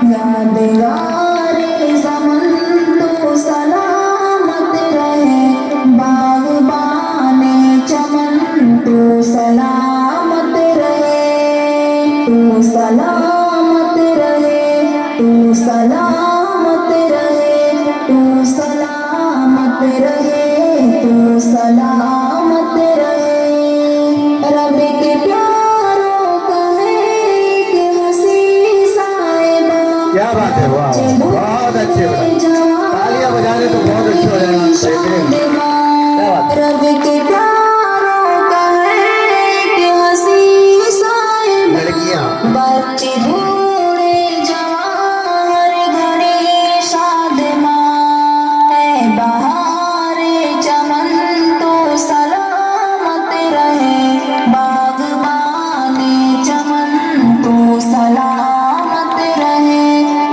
यादगारे ज़मन तू सलामत रहे, बाग़बाने चमन तू सलामत रहे, तू सलामत रहे, तू सलामत रहे, तू सलामत रहे, तू सलामत रहे। रब के प्यारों का है कि हंसी साहिबा, क्या बात है, वाह बहुत अच्छे, तालियां बजाने तो बहुत अच्छे हो जाएगा। रब के प्यारों का है कि हंसी साहिबा, लड़कियां बच्चे बूढ़े जवान हर घड़ी शादिमा, है बहारे चमन तो सलामत रहे, बाग़बाने चमन तो सलामत रहे,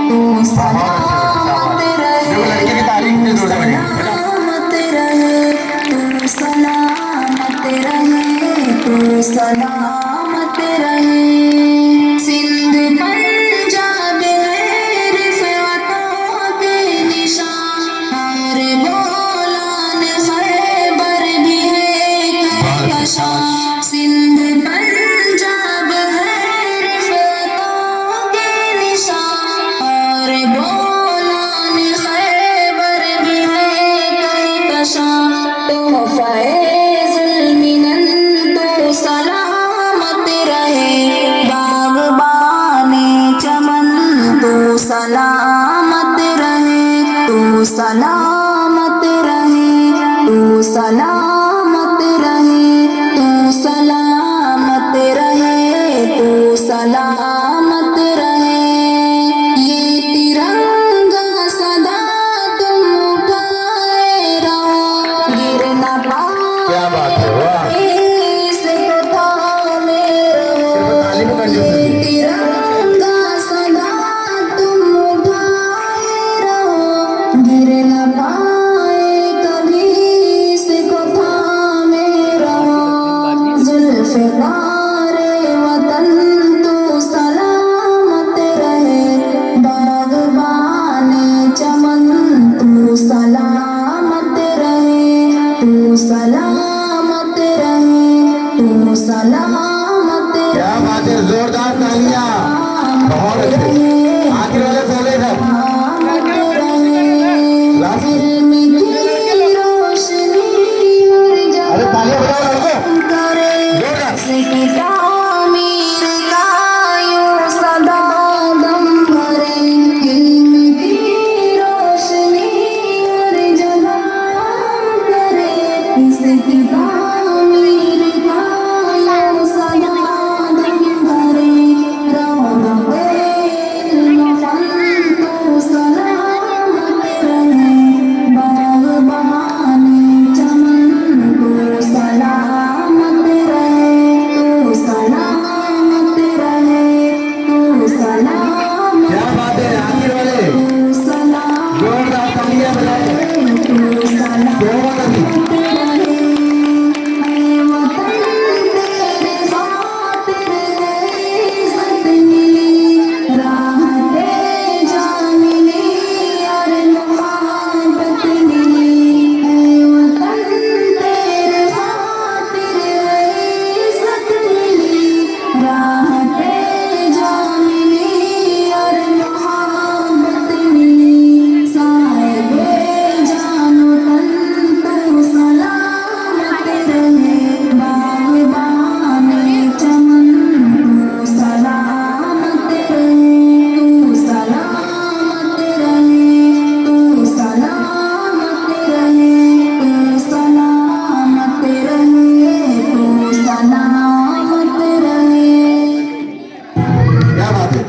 तू सलामत रहे, लड़की की तारीफ में जोर लगे सलामत रहे, तू सलामत रहे, तू सलामत रहे। सिंध पंजाब है रिफ़अतों के निशान, हर बोलान खैबर भी है कहकशां। सिंध पंजाब है रिफ़अतों के निशान, हर बोलान खैबर भी है कहकशां। तोहफ़े ज़ुल्मिनन तो सलामत रहे, बाग़बाने चमन तो सलामत रहे, तू सलामत रहे, तू सलामत रहे, तू सलामत रहे, तू सलामत रहे। ये तिरंगा सदा तुम उठाए रहो, गिर न क्या बात है, वाह पाए इसको थामे रहो। तालीम कर दो ये तिरंगा सदा तुम उठाए रहो, गिर न पाए कभी इसको थामे रहो। ज़ुल्फ़िकारे वतन तू सलामत रहे, बाग़बाने चमन तू सलामत रहे, तू सलामत रहे, तू सलामत क्या बात है, जोरदार।